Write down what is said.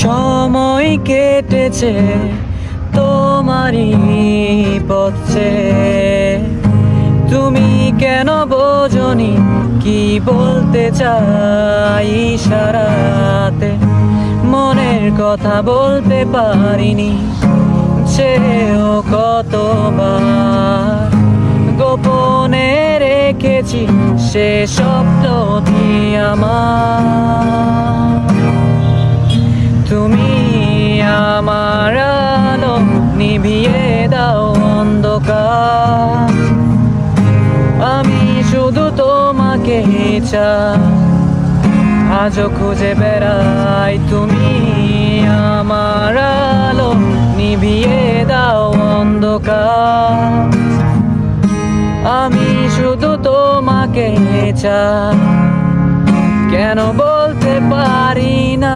সময় কেটেছে তোমারই পথে, তুমি কেন বোঝনি কি বলতে চাই ইশারাতে। মনের কথা বলতে পারিনি, চেয়েও কতবার গোপনে রেখেছি সে স্বপ্নটি আমার। তুমি আমার আলো নিভিয়ে দাও অন্ধকার, আমি শুধু তোমাকে চাই, আজও খুঁজে বেড়াই। তুমি আমার আলো নিভিয়ে দাও অন্ধকার, আমি শুধু তোমাকে চাই, কেন বলতে পারি